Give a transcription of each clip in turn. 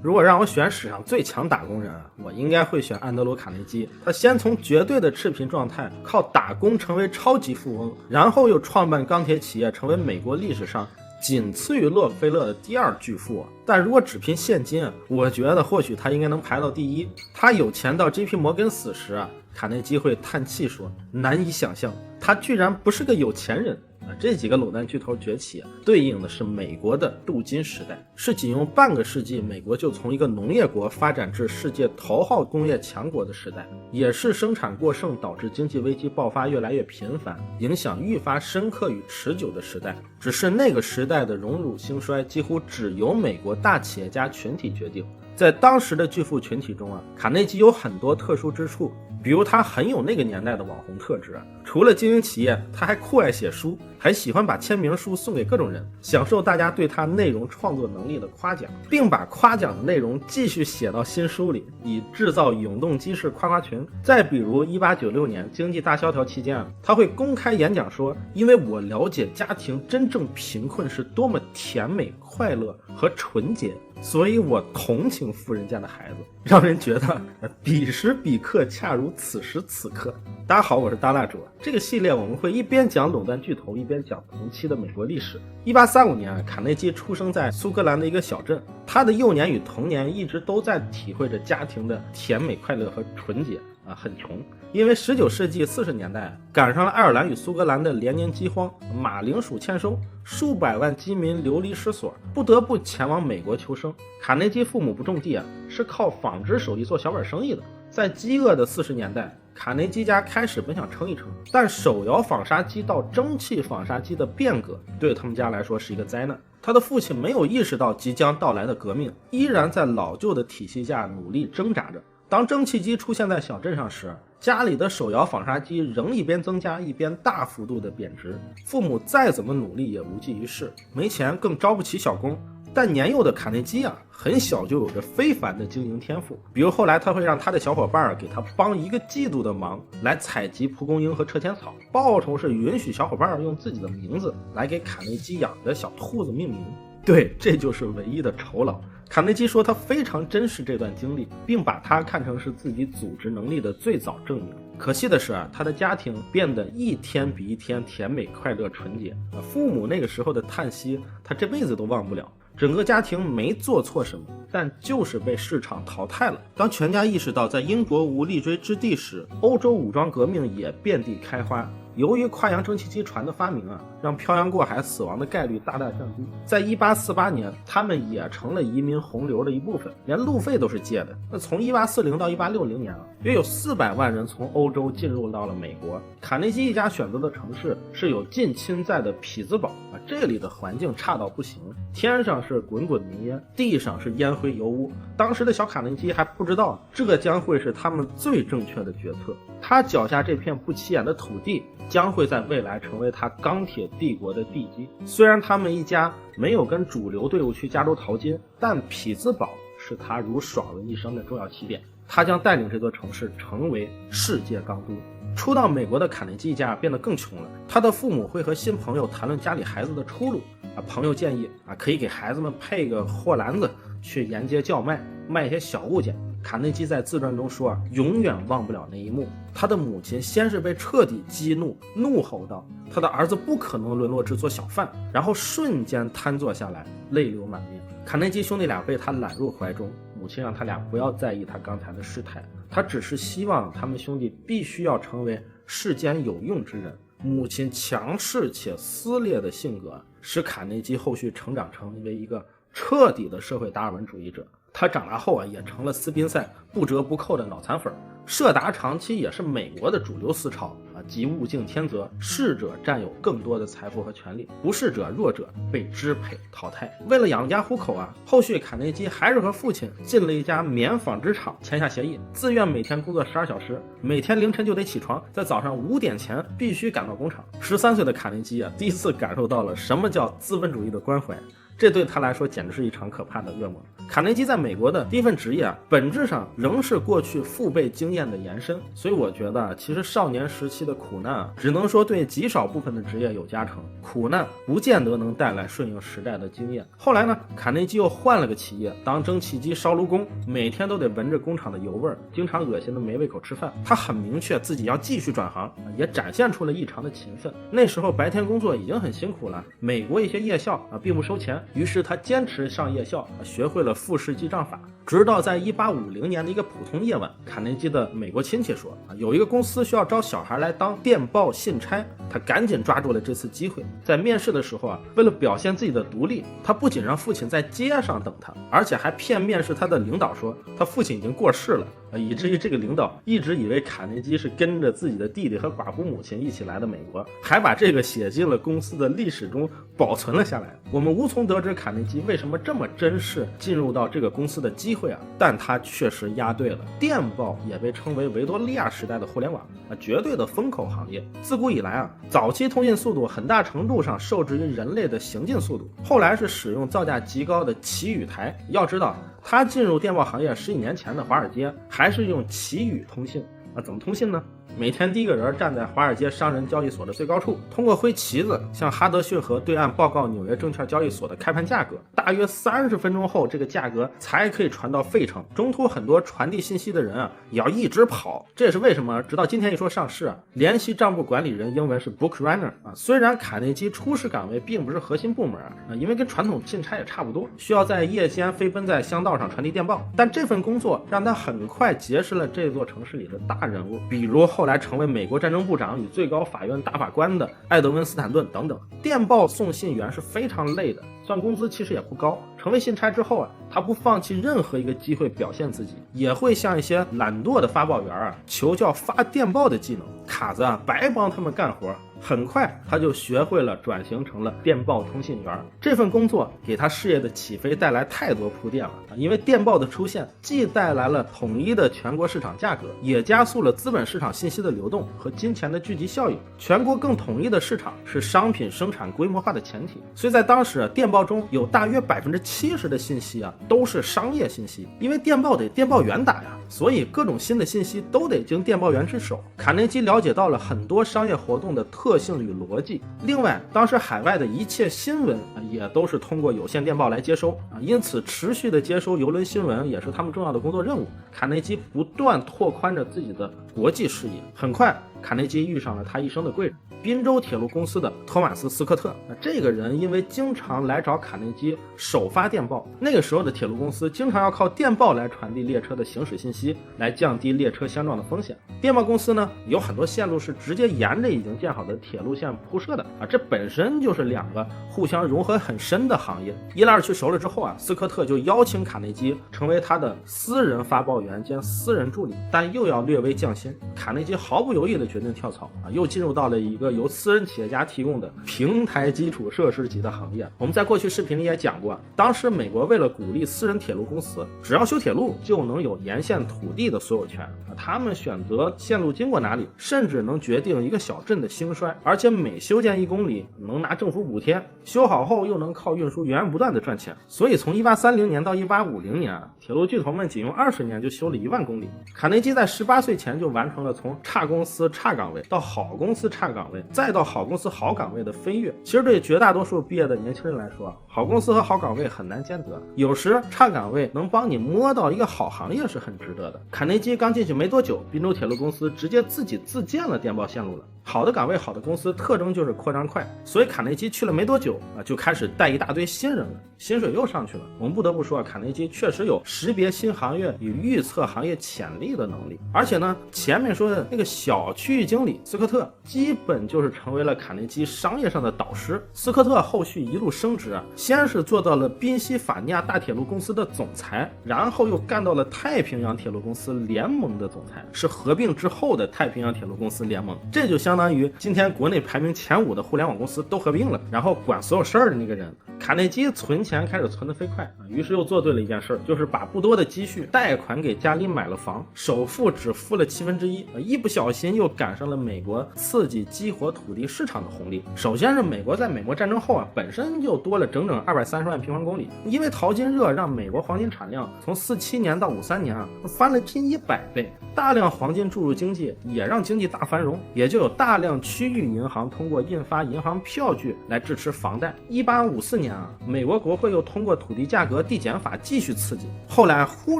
如果让我选史上最强打工人，我应该会选安德鲁·卡内基。他先从绝对的赤贫状态靠打工成为超级富翁，然后又创办钢铁企业，成为美国历史上仅次于洛克菲勒的第2巨富。但如果只凭现金，我觉得或许他应该能排到第1。他有钱到 JP 摩根死时，卡内基会叹气说，难以想象他居然不是个有钱人。这几个垄断巨头崛起，对应的是美国的镀金时代，是仅用半个世纪美国就从一个农业国发展至世界头号工业强国的时代，也是生产过剩导致经济危机爆发越来越频繁，影响愈发深刻与持久的时代。只是那个时代的荣辱兴衰几乎只由美国大企业家群体决定。在当时的巨富群体中，卡内基有很多特殊之处，比如他很有那个年代的网红特质，除了经营企业，他还酷爱写书，还喜欢把签名书送给各种人，享受大家对他内容创作能力的夸奖，并把夸奖的内容继续写到新书里，以制造永动机式夸夸群。再比如1896年经济大萧条期间，他会公开演讲说，因为我了解家庭真正贫困是多么甜美、快乐和纯洁，所以我同情富人家的孩子，让人觉得彼时彼刻恰如此时此刻。大家好，我是大蜡烛。这个系列我们会一边讲垄断巨头，一边讲同期的美国历史。1835年，卡内基出生在苏格兰的一个小镇，他的幼年与童年一直都在体会着家庭的甜美、快乐和纯洁。很穷，因为19世纪40年代赶上了爱尔兰与苏格兰的连年饥荒，马铃薯欠收，数百万饥民流离失所，不得不前往美国求生。卡内基父母不种地，是靠纺织手艺做小本生意的。在饥饿的40年代，卡内基家开始本想撑一撑，但手摇纺纱机到蒸汽纺纱机的变革对他们家来说是一个灾难。他的父亲没有意识到即将到来的革命，依然在老旧的体系下努力挣扎着。当蒸汽机出现在小镇上时，家里的手摇纺纱机仍一边增加一边大幅度的贬值，父母再怎么努力也无济于事，没钱更招不起小工。但年幼的卡内基很小就有着非凡的经营天赋，比如后来他会让他的小伙伴给他帮1个季度的忙，来采集蒲公英和车前草，报酬是允许小伙伴用自己的名字来给卡内基养的小兔子命名。对，这就是唯一的酬劳。卡内基说他非常珍视这段经历，并把它看成是自己组织能力的最早证明。可惜的是他的家庭变得一天比一天甜美、快乐、纯洁。父母那个时候的叹息，他这辈子都忘不了。整个家庭没做错什么，但就是被市场淘汰了。当全家意识到在英国无立锥之地时，欧洲武装革命也遍地开花。由于跨洋蒸汽机船的发明让漂洋过海死亡的概率大大降低。在1848年，他们也成了移民洪流的一部分，连路费都是借的。那从1840到1860年约有400万人从欧洲进入到了美国。卡内基一家选择的城市是有近亲在的匹兹堡这里的环境差到不行，天上是滚滚浓烟，地上是烟灰油污。当时的小卡内基还不知道，这将会是他们最正确的决策。他脚下这片不起眼的土地将会在未来成为他钢铁帝国的地基。虽然他们一家没有跟主流队伍去加州淘金，但匹兹堡是他如爽文一生的重要起点。他将带领这座城市成为世界钢都。初到美国的卡内基家变得更穷了，他的父母会和新朋友谈论家里孩子的出路。朋友建议可以给孩子们配个货篮子，去沿街叫卖，卖一些小物件。卡内基在自传中说永远忘不了那一幕。他的母亲先是被彻底激怒，怒吼道他的儿子不可能沦落至做小贩，然后瞬间瘫坐下来，泪流满面。卡内基兄弟俩被他揽入怀中，母亲让他俩不要在意他刚才的失态，他只是希望他们兄弟必须要成为世间有用之人。母亲强势且撕裂的性格使卡内基后续成长成为一个彻底的社会达尔文主义者。他长大后也成了斯宾塞不折不扣的脑残粉。社达长期也是美国的主流思潮即物竞天择，适者占有更多的财富和权利，不适者弱者被支配淘汰。为了养家糊口后续卡内基还是和父亲进了一家棉纺织厂，签下协议，自愿每天工作12小时，每天凌晨就得起床，在早上5点前必须赶到工厂。13岁的卡内基第一次感受到了什么叫资本主义的关怀。这对他来说简直是一场可怕的噩梦。卡内基在美国的第一份职业本质上仍是过去父辈经验的延伸，所以我觉得其实少年时期的苦难只能说对极少部分的职业有加成，苦难不见得能带来顺应时代的经验。后来呢，卡内基又换了个企业当蒸汽机烧炉工，每天都得闻着工厂的油味，经常恶心的没胃口吃饭。他很明确自己要继续转行，也展现出了异常的勤奋。那时候白天工作已经很辛苦了，美国一些夜校并不收钱，于是他坚持上夜校，学会了复式记账法。直到在1850年的一个普通夜晚，卡内基的美国亲戚说有一个公司需要招小孩来当电报信差，他赶紧抓住了这次机会。在面试的时候为了表现自己的独立，他不仅让父亲在街上等他，而且还骗面试他的领导说他父亲已经过世了，以至于这个领导一直以为卡内基是跟着自己的弟弟和寡妇母亲一起来的美国，还把这个写进了公司的历史中保存了下来。我们无从得知卡内基为什么这么珍视进入到这个公司的机会但他确实押对了。电报也被称为维多利亚时代的互联网，绝对的风口行业。自古以来早期通信速度很大程度上受制于人类的行进速度，后来是使用造价极高的旗语台。要知道他进入电报行业10几年前的华尔街还是用旗语通信怎么通信呢？每天第一个人站在华尔街商人交易所的最高处，通过挥旗子向哈德逊河对岸报告纽约证券交易所的开盘价格，大约30分钟后这个价格才可以传到费城。中途很多传递信息的人也要一直跑，这也是为什么直到今天一说上市联席账簿管理人英文是 book runner 虽然卡内基初始岗位并不是核心部门因为跟传统信差也差不多，需要在夜间飞奔在乡道上传递电报，但这份工作让他很快结识了这座城市里的大人物，比如后来成为美国战争部长与最高法院大法官的艾德温·斯坦顿等等。电报送信员是非常累的，算工资其实也不高。成为信差之后他不放弃任何一个机会表现自己，也会向一些懒惰的发报员求教发电报的技能。卡子白帮他们干活，很快他就学会了转型成了电报通信员。这份工作给他事业的起飞带来太多铺垫了因为电报的出现既带来了统一的全国市场价格，也加速了资本市场信息的流动和金钱的聚集效应。全国更统一的市场是商品生产规模化的前提，所以在当时电报中有大约70%的信息都是商业信息，因为电报得电报员打所以各种新的信息都得经电报员之手。卡内基了解到了很多商业活动的特性与逻辑，另外当时海外的一切新闻也都是通过有线电报来接收因此持续的接收邮轮新闻也是他们重要的工作任务。卡内基不断拓宽着自己的国际视野，很快卡内基遇上了他一生的贵人，宾州铁路公司的托马斯·斯科特。这个人因为经常来找卡内基首发电报，那个时候的铁路公司经常要靠电报来传递列车的行驶信息，来降低列车相撞的风险。电报公司呢，有很多线路是直接沿着已经建好的铁路线铺设的这本身就是两个互相融合很深的行业。一来二去熟了之后斯科特就邀请卡内基成为他的私人发报员兼私人助理，但又要略微降薪。卡内基毫不犹豫地决定跳槽又进入到了一个由私人企业家提供的平台基础设施级的行业。我们在过去视频里也讲过当时美国为了鼓励私人铁路公司，只要修铁路就能有沿线土地的所有权他们选择线路经过哪里，甚至能决定一个小镇的兴衰，而且每修建1公里能拿政府补贴，修好后又能靠运输源源不断的赚钱。所以从1830年到1850年铁路巨头们仅用20年就修了1万公里。卡内基在18岁前就完成了从差公司差岗位到好公司差岗位再到好公司好岗位的飞跃。其实对绝大多数毕业的年轻人来说好公司和好岗位很难兼得，有时差岗位能帮你摸到一个好行业是很值得的。卡内基刚进去没多久，宾州铁路公司直接自己自建了电报线路了。好的岗位好的公司特征就是扩张快，所以卡内基去了没多久就开始带一大堆新人了，薪水又上去了。我们不得不说卡内基确实有识别新行业与预测行业潜力的能力。而且呢，前面说的那个小区域经理斯科特基本就是成为了卡内基商业上的导师。斯科特后续一路升职先是做到了宾夕法尼亚大铁路公司的总裁，然后又干到了太平洋铁路公司联盟的总裁，是合并之后的太平洋铁路公司联盟。这就相当于今天国内排名前5的互联网公司都合并了，然后管所有事儿的那个人。卡内基存钱开始存得飞快，于是又做对了一件事，就是把不多的积蓄贷款给家里买了房，首付只付了1/7，一不小心又赶上了美国刺激激活土地市场的红利。首先是美国在美墨战争后本身就多了整整230万平方公里，因为淘金热让美国黄金产量从47年到53年翻了近100倍，大量黄金注入经济也让经济大繁荣，也就有大量区域银行通过印发银行票据来支持房贷。1854年美国国会又通过土地价格递减法继续刺激。后来忽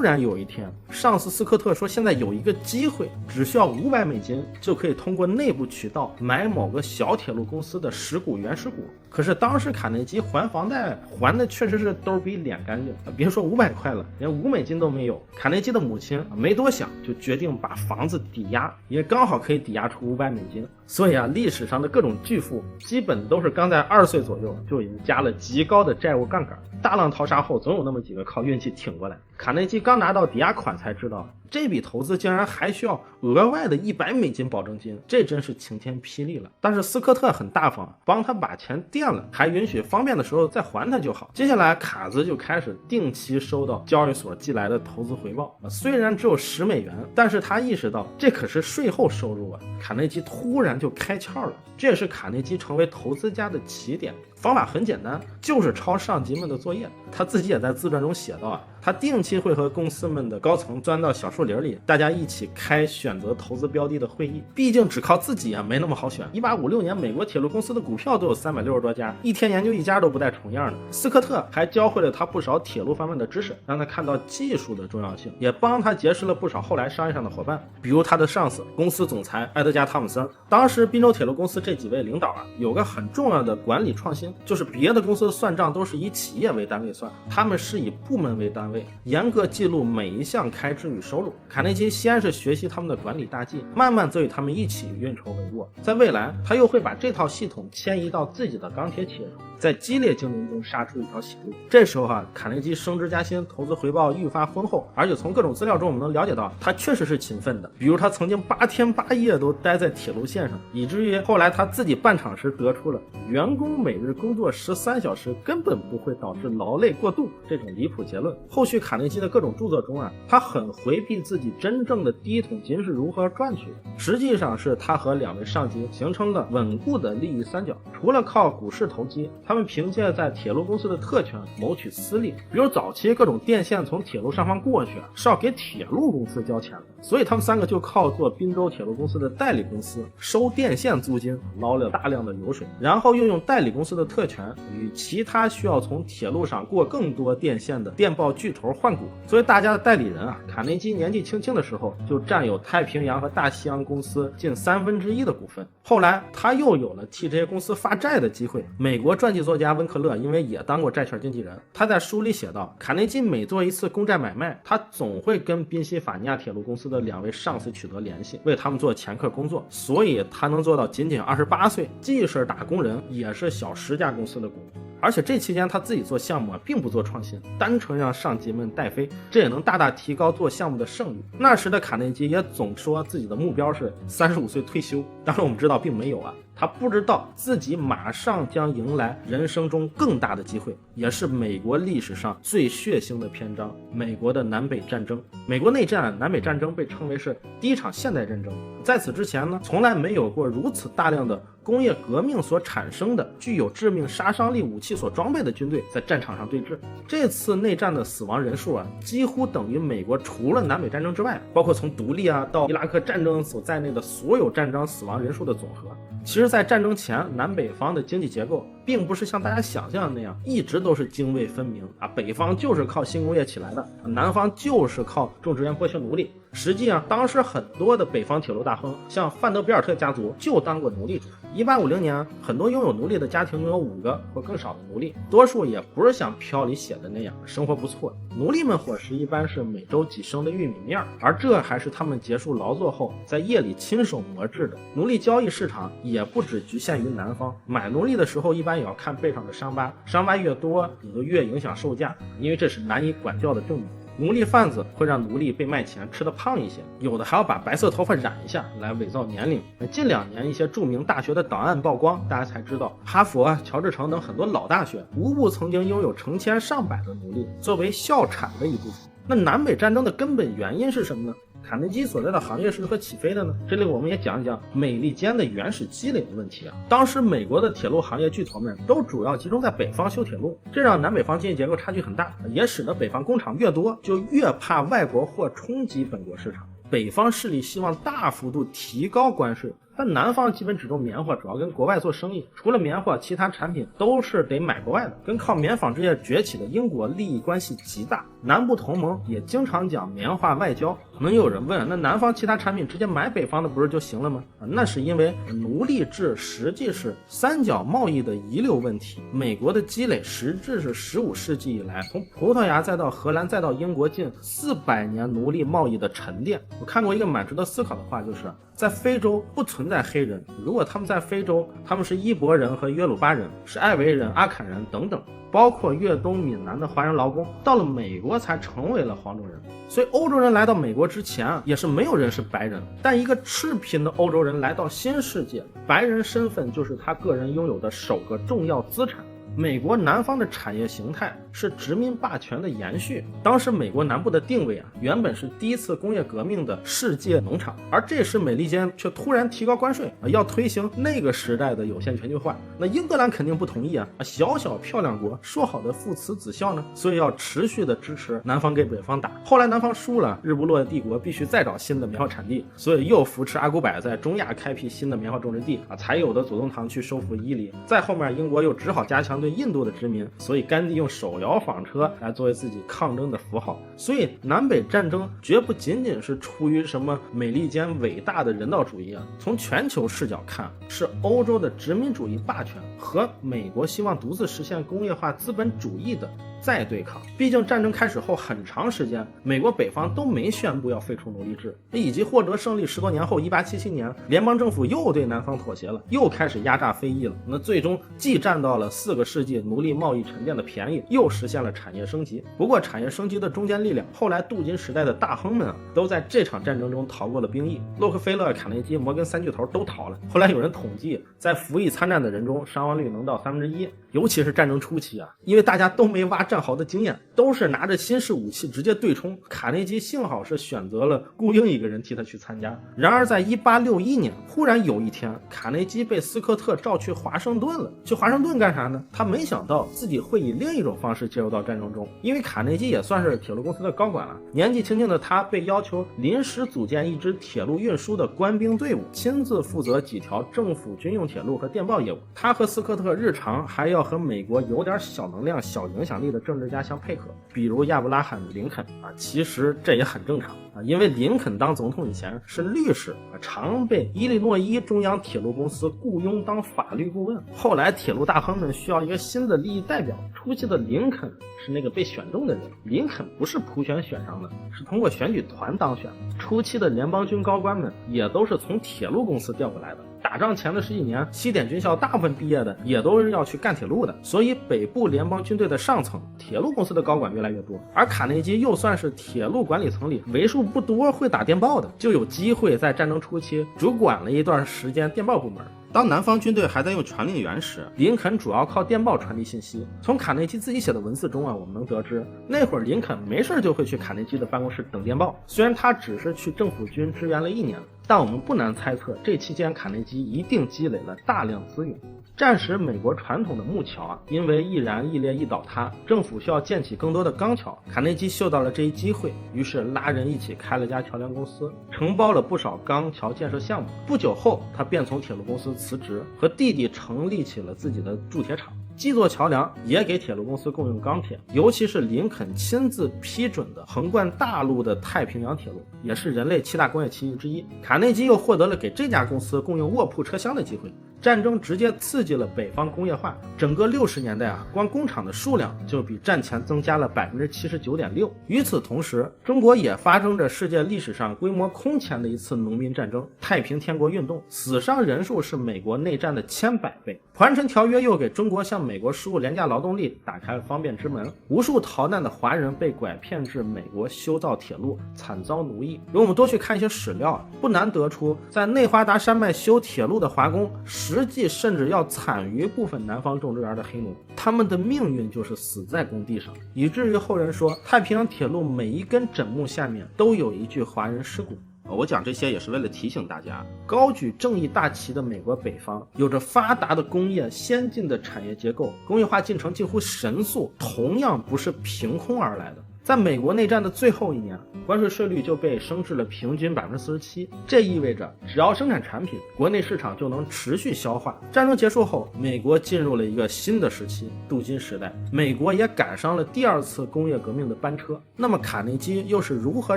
然有一天，上司斯科特说现在有一个机会，只需要$500就可以通过内部渠道买某个小铁路公司的10股原始股。可是当时卡内基还房贷还的确实是兜比脸干净，别说500块了，连$5都没有。卡内基的母亲没多想就决定把房子抵押，也刚好可以抵押出$500。所以历史上的各种巨富基本都是刚在20岁左右就已经加了极高的债务杠杆，大浪淘沙后总有那么几个靠运气挺过来。卡内基刚拿到抵押款才知道，这笔投资竟然还需要额外的$100保证金，这真是晴天霹雳了。但是斯科特很大方，帮他把钱垫了，还允许方便的时候再还他就好。接下来卡子就开始定期收到交易所寄来的投资回报，虽然只有$10，但是他意识到这可是税后收入卡内基突然就开窍了，这也是卡内基成为投资家的起点。方法很简单，就是抄上级们的作业。他自己也在自传中写到他定期会和公司们的高层钻到小树林里，大家一起开选择投资标的的会议。毕竟只靠自己没那么好选。1856年美国铁路公司的股票都有360多家，一天研究一家都不带重样的。斯科特还教会了他不少铁路方面的知识，让他看到技术的重要性，也帮他结识了不少后来商业上的伙伴，比如他的上司公司总裁埃德加·汤姆森。当时滨州铁路公司这几位领导有个很重要的管理创新，就是别的公司的算账都是以企业为单位算，他们是以部门为单位，严格记录每一项开支与收入。卡内基先是学习他们的管理大计，慢慢则与他们一起运筹帷幄。在未来，他又会把这套系统迁移到自己的钢铁企业中，在激烈竞争中杀出一条血路。这时候卡内基升职加薪，投资回报愈发丰厚，而且从各种资料中我们能了解到他确实是勤奋的。比如他曾经8天8夜都待在铁路线上，以至于后来他自己办厂时得出了员工每日工作13小时根本不会导致劳累过度这种离谱结论。后续卡内基的各种著作中他很回避自己真正的第一桶金是如何赚取的，实际上是他和2位上级形成了稳固的利益三角。除了靠股市投机，他们凭借在铁路公司的特权谋取私利。比如早期各种电线从铁路上方过去是要给铁路公司交钱的，所以他们3个就靠做滨州铁路公司的代理公司，收电线租金，捞了大量的油水，然后又用代理公司的特权与其他需要从铁路上过更多电线的电报巨头换股。作为大家的代理人卡内基年纪轻轻的时候就占有太平洋和大西洋公司近1/3的股份。后来他又有了替这些公司发债的机会。美国传记作家温克勒因为也当过债券经纪人，他在书里写道，卡内基每做一次公债买卖，他总会跟宾夕法尼亚铁路公司的2位上司取得联系，为他们做前客工作，所以他能做到仅仅28岁，既是打工人，也是小10家公司的股东。而且这期间他自己做项目并不做创新，单纯让上级们带飞，这也能大大提高做项目的胜率。那时的卡内基也总说自己的目标是35岁退休，当然我们知道并没有他不知道自己马上将迎来人生中更大的机会，也是美国历史上最血腥的篇章——美国的南北战争。美国内战、南北战争被称为是第一场现代战争。在此之前呢，从来没有过如此大量的工业革命所产生的具有致命杀伤力武器所装备的军队在战场上对峙。这次内战的死亡人数几乎等于美国除了南北战争之外，包括从独立到伊拉克战争所在内的所有战争死亡人数的总和。其实在战争前，南北方的经济结构并不是像大家想象的那样一直都是泾渭分明北方就是靠新工业起来的，南方就是靠种植园剥削奴隶。实际上当时很多的北方铁路大亨，像范德比尔特家族就当过奴隶主。1850年，很多拥有奴隶的家庭拥有5个或更少的奴隶，多数也不是像票里写的那样生活不错。奴隶们伙食一般是每周几升的玉米面，而这还是他们结束劳作后在夜里亲手磨制的。奴隶交易市场也不只局限于南方，买奴隶的时候一般也要看背上的伤疤，伤疤越多你就越影响售价，因为这是难以管教的证明。奴隶贩子会让奴隶被卖前吃得胖一些，有的还要把白色头发染一下来伪造年龄。近2年一些著名大学的档案曝光，大家才知道哈佛、乔治城等很多老大学无不曾经拥有成千上百的奴隶作为校产的一部分。那南北战争的根本原因是什么呢？卡内基所在的行业是如何起飞的呢？这里我们也讲一讲美利坚的原始积累的问题啊。当时美国的铁路行业巨头们都主要集中在北方修铁路，这让南北方经济结构差距很大，也使得北方工厂越多，就越怕外国货冲击本国市场。北方势力希望大幅度提高关税，但南方基本只种棉花，主要跟国外做生意，除了棉花，其他产品都是得买国外的。跟靠棉纺织业崛起的英国利益关系极大，南部同盟也经常讲棉花外交。可能有人问，那南方其他产品直接买北方的不是就行了吗？那是因为奴隶制实际是三角贸易的遗留问题。美国的积累实质是15世纪以来，从葡萄牙再到荷兰再到英国近400年奴隶贸易的沉淀。我看过一个蛮值得思考的话，就是在非洲不存在黑人，如果他们在非洲，他们是伊博人和约鲁巴人，是艾维人、阿坎人等等，包括越东闽南的华人劳工，到了美国才成为了黄种人。所以欧洲人来到美国之前也是没有人是白人，但一个赤贫的欧洲人来到新世界，白人身份就是他个人拥有的首个重要资产。美国南方的产业形态是殖民霸权的延续。当时美国南部的定位原本是第一次工业革命的世界农场，而这时美利坚却突然提高关税，要推行那个时代的有限全球化。那英格兰肯定不同意小小漂亮国说好的父慈子孝呢，所以要持续的支持南方给北方打。后来南方输了，日不落帝国必须再找新的棉花产地，所以又扶持阿古柏在中亚开辟新的棉花种植地才有的左宗棠去收复伊犁。再后面英国又只好加强对印度的殖民，所以甘地用手摇纺车来作为自己抗争的符号。所以南北战争绝不仅仅是出于什么美利坚伟大的人道主义从全球视角看，是欧洲的殖民主义霸权和美国希望独自实现工业化资本主义的再对抗。毕竟战争开始后很长时间，美国北方都没宣布要废除奴隶制，以及获得胜利10多年后1877年，联邦政府又对南方妥协了，又开始压榨非裔了。那最终既占到了4个世纪奴隶贸易沉淀的便宜，又实现了产业升级。不过产业升级的中坚力量，后来镀金时代的大亨们都在这场战争中逃过了兵役。洛克菲勒、卡内基、摩根3巨头都逃了。后来有人统计，在服役参战的人中，伤亡率能到1/3。尤其是战争初期因为大家都没挖战壕的经验，都是拿着新式武器直接对冲。卡内基幸好是选择了雇佣一个人替他去参加。然而在1861年，忽然有一天，卡内基被斯科特召去华盛顿了。去华盛顿干啥呢？他没想到自己会以另一种方式介入到战争中，因为卡内基也算是铁路公司的高管了。年纪轻轻的他被要求临时组建一支铁路运输的官兵队伍，亲自负责几条政府军用铁路和电报业务。他和斯科特日常还要和美国有点小能量、小影响力的政治家相配合，比如亚伯拉罕·林肯其实这也很正常因为林肯当总统以前是律师常被伊利诺伊中央铁路公司雇佣当法律顾问。后来铁路大亨们需要一个新的利益代表，初期的林肯是那个被选中的人。林肯不是普选选上的，是通过选举团当选的。初期的联邦军高官们也都是从铁路公司调过来的。打仗前的10几年，西点军校大部分毕业的也都是要去干铁路的，所以北部联邦军队的上层，铁路公司的高管越来越多。而卡内基又算是铁路管理层里为数不多会打电报的，就有机会在战争初期主管了一段时间电报部门。当南方军队还在用传令员时，林肯主要靠电报传递信息。从卡内基自己写的文字中我们能得知，那会儿林肯没事就会去卡内基的办公室等电报。虽然他只是去政府军支援了1年，但我们不难猜测，这期间卡内基一定积累了大量资源。战时美国传统的木桥因为易燃易裂易倒塌，政府需要建起更多的钢桥。卡内基嗅到了这一机会，于是拉人一起开了家桥梁公司，承包了不少钢桥建设项目。不久后，他便从铁路公司辞职，和弟弟成立起了自己的铸铁厂，既做桥梁，也给铁路公司供应钢铁。尤其是林肯亲自批准的横贯大陆的太平洋铁路，也是人类7大工业奇迹之一。卡内基又获得了给这家公司供应卧铺车厢的机会。战争直接刺激了北方工业化，整个60年代啊，光工厂的数量就比战前增加了 79.6%。与此同时，中国也发生着世界历史上规模空前的一次农民战争——太平天国运动，死伤人数是美国内战的千百倍。普安臣条约又给中国向美国输入廉价劳动力打开了方便之门，无数逃难的华人被拐骗至美国修造铁路，惨遭奴役。如果我们多去看一些史料，不难得出，在内华达山脉修铁路的华工，实际甚至要惨于部分南方种植园的黑奴，他们的命运就是死在工地上，以至于后人说，太平洋铁路每一根枕木下面都有一具华人尸骨。我讲这些也是为了提醒大家，高举正义大旗的美国北方有着发达的工业、先进的产业结构，工业化进程近乎神速，同样不是凭空而来的。在美国内战的最后一年，关税税率就被升至了平均 47%， 这意味着只要生产产品，国内市场就能持续消化。战争结束后，美国进入了一个新的时期，镀金时代，美国也赶上了第二次工业革命的班车。那么卡内基又是如何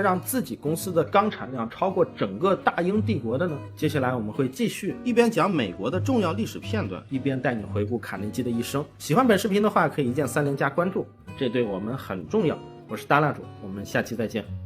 让自己公司的钢产量超过整个大英帝国的呢？接下来我们会继续一边讲美国的重要历史片段，一边带你回顾卡内基的一生。喜欢本视频的话，可以一键3连加关注，这对我们很重要。我是大蜡烛，我们下期再见。